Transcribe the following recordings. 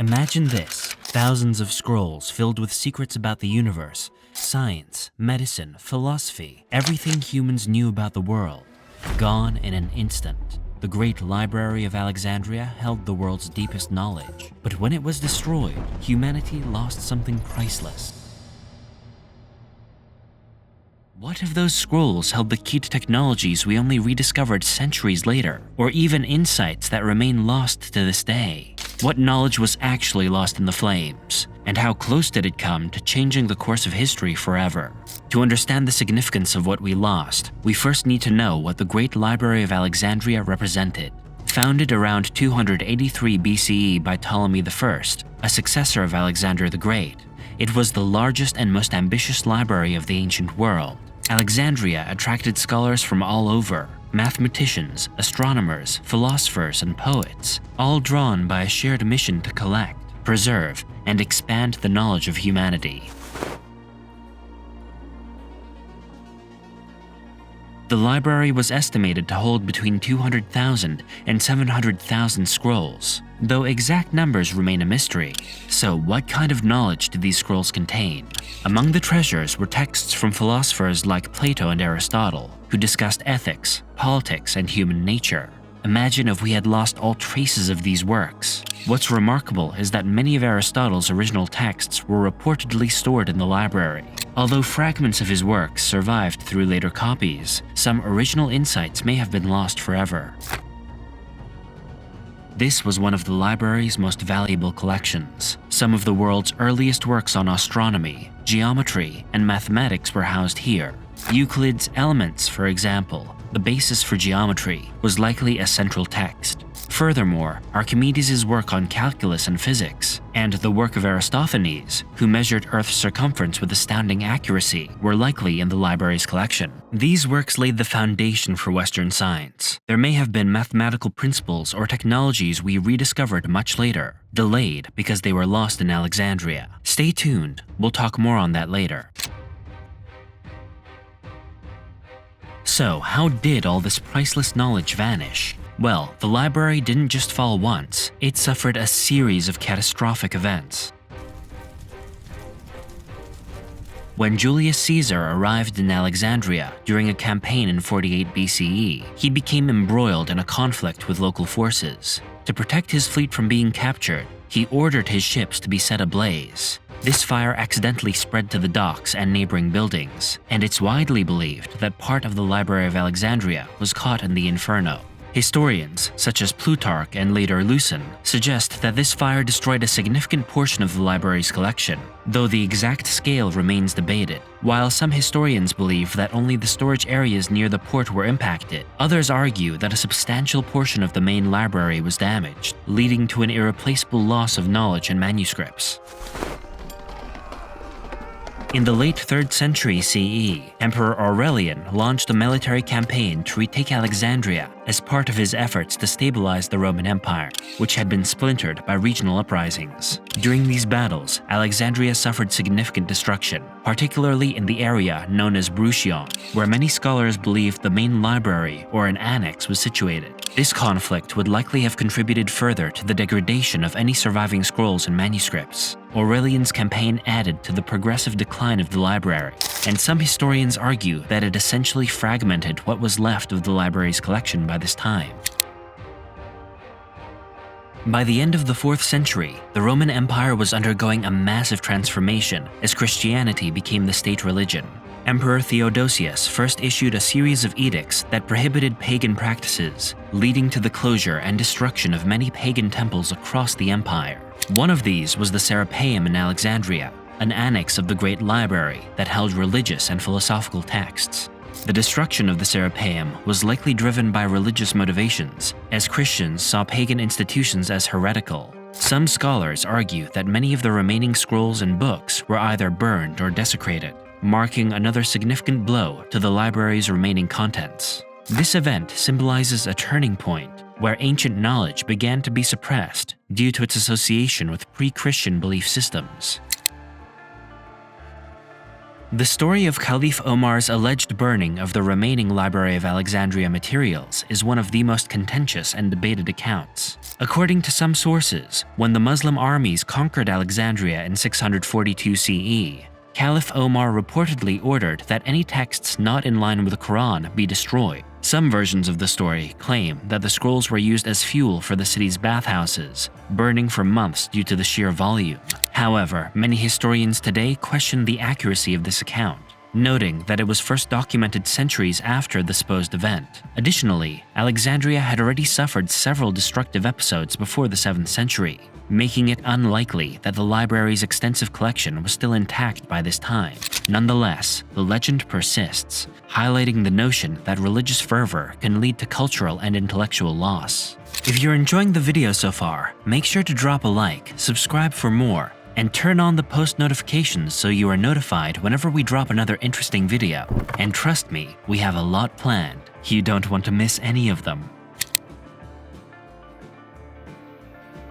Imagine this, thousands of scrolls filled with secrets about the universe, science, medicine, philosophy, everything humans knew about the world, gone in an instant. The great Library of Alexandria held the world's deepest knowledge, but when it was destroyed, humanity lost something priceless. What if those scrolls held the key to technologies we only rediscovered centuries later, or even insights that remain lost to this day? What knowledge was actually lost in the flames, and how close did it come to changing the course of history forever? To understand the significance of what we lost, we first need to know what the Great Library of Alexandria represented. Founded around 283 BCE by Ptolemy I, a successor of Alexander the Great, it was the largest and most ambitious library of the ancient world. Alexandria attracted scholars from all over, mathematicians, astronomers, philosophers, and poets, all drawn by a shared mission to collect, preserve, and expand the knowledge of humanity. The library was estimated to hold between 200,000 and 700,000 scrolls, though exact numbers remain a mystery. So what kind of knowledge did these scrolls contain? Among the treasures were texts from philosophers like Plato and Aristotle, who discussed ethics, politics, and human nature. Imagine if we had lost all traces of these works. What's remarkable is that many of Aristotle's original texts were reportedly stored in the library. Although fragments of his works survived through later copies, some original insights may have been lost forever. This was one of the library's most valuable collections. Some of the world's earliest works on astronomy, geometry, and mathematics were housed here. Euclid's Elements, for example, the basis for geometry, was likely a central text. Furthermore, Archimedes' work on calculus and physics, and the work of Aristophanes, who measured Earth's circumference with astounding accuracy, were likely in the library's collection. These works laid the foundation for Western science. There may have been mathematical principles or technologies we rediscovered much later, delayed because they were lost in Alexandria. Stay tuned, we'll talk more on that later. So, how did all this priceless knowledge vanish? Well, the library didn't just fall once, it suffered a series of catastrophic events. When Julius Caesar arrived in Alexandria during a campaign in 48 BCE, he became embroiled in a conflict with local forces. To protect his fleet from being captured, he ordered his ships to be set ablaze. This fire accidentally spread to the docks and neighboring buildings, and it's widely believed that part of the Library of Alexandria was caught in the inferno. Historians, such as Plutarch and later Lucian, suggest that this fire destroyed a significant portion of the library's collection, though the exact scale remains debated. While some historians believe that only the storage areas near the port were impacted, others argue that a substantial portion of the main library was damaged, leading to an irreplaceable loss of knowledge and manuscripts. In the late 3rd century CE, Emperor Aurelian launched a military campaign to retake Alexandria as part of his efforts to stabilize the Roman Empire, which had been splintered by regional uprisings. During these battles, Alexandria suffered significant destruction, particularly in the area known as Bruchion, where many scholars believed the main library or an annex was situated. This conflict would likely have contributed further to the degradation of any surviving scrolls and manuscripts. Aurelian's campaign added to the progressive decline of the library, and some historians argue that it essentially fragmented what was left of the library's collection by this time. By the end of the 4th century, the Roman Empire was undergoing a massive transformation as Christianity became the state religion. Emperor Theodosius first issued a series of edicts that prohibited pagan practices, leading to the closure and destruction of many pagan temples across the empire. One of these was the Serapeum in Alexandria, an annex of the Great Library that held religious and philosophical texts. The destruction of the Serapeum was likely driven by religious motivations, as Christians saw pagan institutions as heretical. Some scholars argue that many of the remaining scrolls and books were either burned or desecrated, marking another significant blow to the library's remaining contents. This event symbolizes a turning point where ancient knowledge began to be suppressed due to its association with pre-Christian belief systems. The story of Caliph Omar's alleged burning of the remaining Library of Alexandria materials is one of the most contentious and debated accounts. According to some sources, when the Muslim armies conquered Alexandria in 642 CE, Caliph Omar reportedly ordered that any texts not in line with the Quran be destroyed. Some versions of the story claim that the scrolls were used as fuel for the city's bathhouses, burning for months due to the sheer volume. However, many historians today question the accuracy of this account, noting that it was first documented centuries after the supposed event. Additionally, Alexandria had already suffered several destructive episodes before the 7th century, making it unlikely that the library's extensive collection was still intact by this time. Nonetheless, the legend persists, highlighting the notion that religious fervor can lead to cultural and intellectual loss. If you're enjoying the video so far, make sure to drop a like, subscribe for more, and turn on the post notifications so you are notified whenever we drop another interesting video. And trust me, we have a lot planned. You don't want to miss any of them.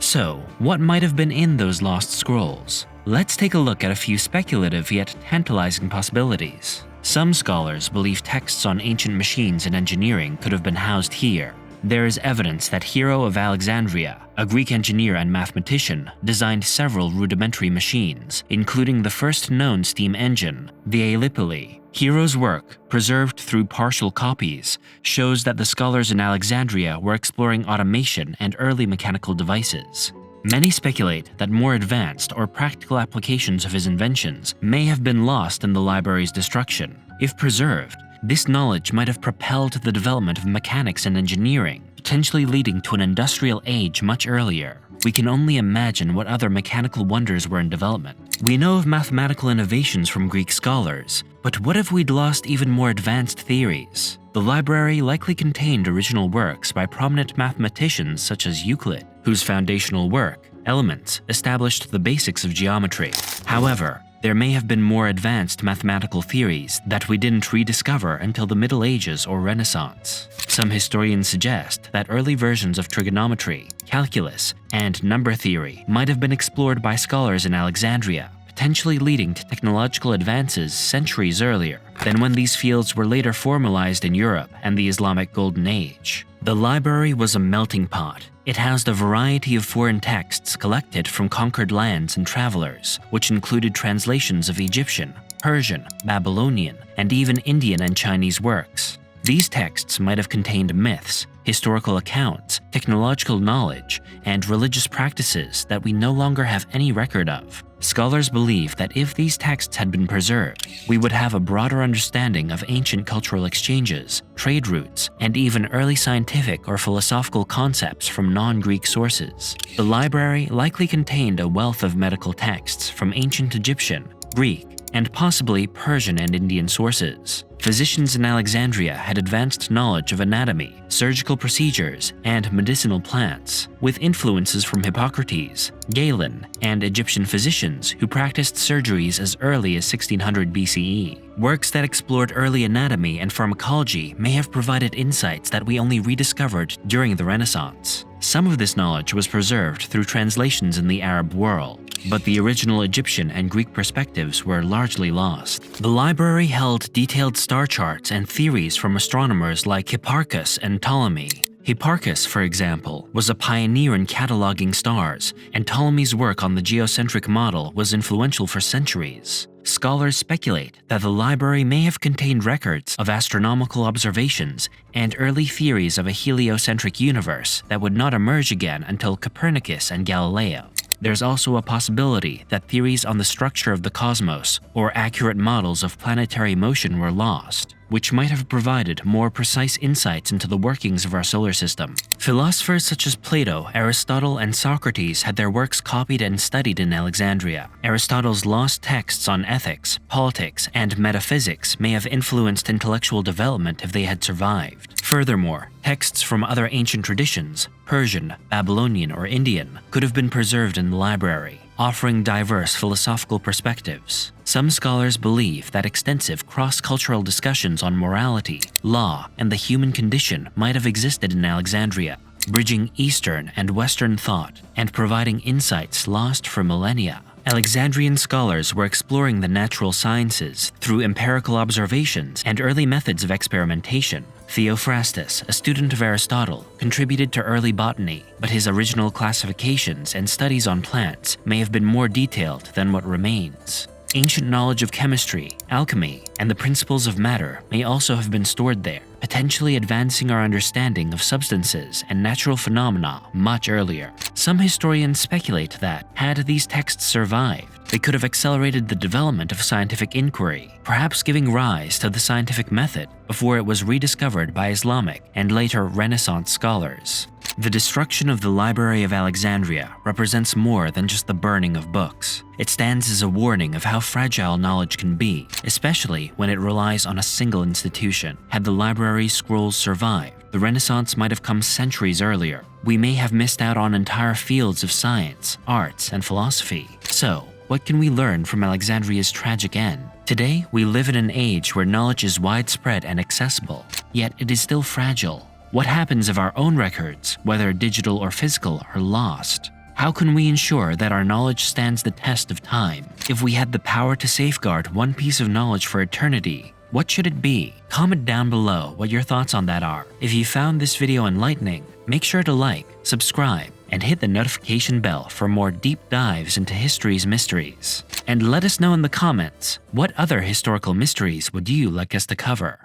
So, what might have been in those lost scrolls? Let's take a look at a few speculative yet tantalizing possibilities. Some scholars believe texts on ancient machines and engineering could have been housed here. There is evidence that Hero of Alexandria, a Greek engineer and mathematician, designed several rudimentary machines, including the first known steam engine, the Ellipile. Hero's work, preserved through partial copies, shows that the scholars in Alexandria were exploring automation and early mechanical devices. Many speculate that more advanced or practical applications of his inventions may have been lost in the library's destruction. If preserved, this knowledge might have propelled the development of mechanics and engineering, potentially leading to an industrial age much earlier. We can only imagine what other mechanical wonders were in development. We know of mathematical innovations from Greek scholars, but what if we'd lost even more advanced theories? The library likely contained original works by prominent mathematicians such as Euclid, whose foundational work, Elements, established the basics of geometry. However, there may have been more advanced mathematical theories that we didn't rediscover until the Middle Ages or Renaissance. Some historians suggest that early versions of trigonometry, calculus, and number theory might have been explored by scholars in Alexandria, potentially leading to technological advances centuries earlier than when these fields were later formalized in Europe and the Islamic Golden Age. The library was a melting pot. It housed a variety of foreign texts collected from conquered lands and travelers, which included translations of Egyptian, Persian, Babylonian, and even Indian and Chinese works. These texts might have contained myths, historical accounts, technological knowledge, and religious practices that we no longer have any record of. Scholars believe that if these texts had been preserved, we would have a broader understanding of ancient cultural exchanges, trade routes, and even early scientific or philosophical concepts from non-Greek sources. The library likely contained a wealth of medical texts from ancient Egyptian, Greek, and possibly Persian and Indian sources. Physicians in Alexandria had advanced knowledge of anatomy, surgical procedures, and medicinal plants, with influences from Hippocrates, Galen, and Egyptian physicians who practiced surgeries as early as 1600 BCE. Works that explored early anatomy and pharmacology may have provided insights that we only rediscovered during the Renaissance. Some of this knowledge was preserved through translations in the Arab world, but the original Egyptian and Greek perspectives were largely lost. The library held detailed star charts and theories from astronomers like Hipparchus and Ptolemy. Hipparchus, for example, was a pioneer in cataloging stars, and Ptolemy's work on the geocentric model was influential for centuries. Scholars speculate that the library may have contained records of astronomical observations and early theories of a heliocentric universe that would not emerge again until Copernicus and Galileo. There's also a possibility that theories on the structure of the cosmos or accurate models of planetary motion were lost, which might have provided more precise insights into the workings of our solar system. Philosophers such as Plato, Aristotle, and Socrates had their works copied and studied in Alexandria. Aristotle's lost texts on ethics, politics, and metaphysics may have influenced intellectual development if they had survived. Furthermore, texts from other ancient traditions, Persian, Babylonian, or Indian, could have been preserved in the library, offering diverse philosophical perspectives. Some scholars believe that extensive cross-cultural discussions on morality, law, and the human condition might have existed in Alexandria, bridging Eastern and Western thought and providing insights lost for millennia. Alexandrian scholars were exploring the natural sciences through empirical observations and early methods of experimentation. Theophrastus, a student of Aristotle, contributed to early botany, but his original classifications and studies on plants may have been more detailed than what remains. Ancient knowledge of chemistry, alchemy, and the principles of matter may also have been stored there, potentially advancing our understanding of substances and natural phenomena much earlier. Some historians speculate that, had these texts survived, they could have accelerated the development of scientific inquiry, perhaps giving rise to the scientific method before it was rediscovered by Islamic and later Renaissance scholars. The destruction of the Library of Alexandria represents more than just the burning of books. It stands as a warning of how fragile knowledge can be, especially when it relies on a single institution. Had the library's scrolls survived, the Renaissance might have come centuries earlier. We may have missed out on entire fields of science, arts, and philosophy. So, what can we learn from Alexandria's tragic end? Today, we live in an age where knowledge is widespread and accessible, yet it is still fragile. What happens if our own records, whether digital or physical, are lost? How can we ensure that our knowledge stands the test of time? If we had the power to safeguard one piece of knowledge for eternity, what should it be? Comment down below what your thoughts on that are. If you found this video enlightening, make sure to like, subscribe, and hit the notification bell for more deep dives into history's mysteries. And let us know in the comments, what other historical mysteries would you like us to cover?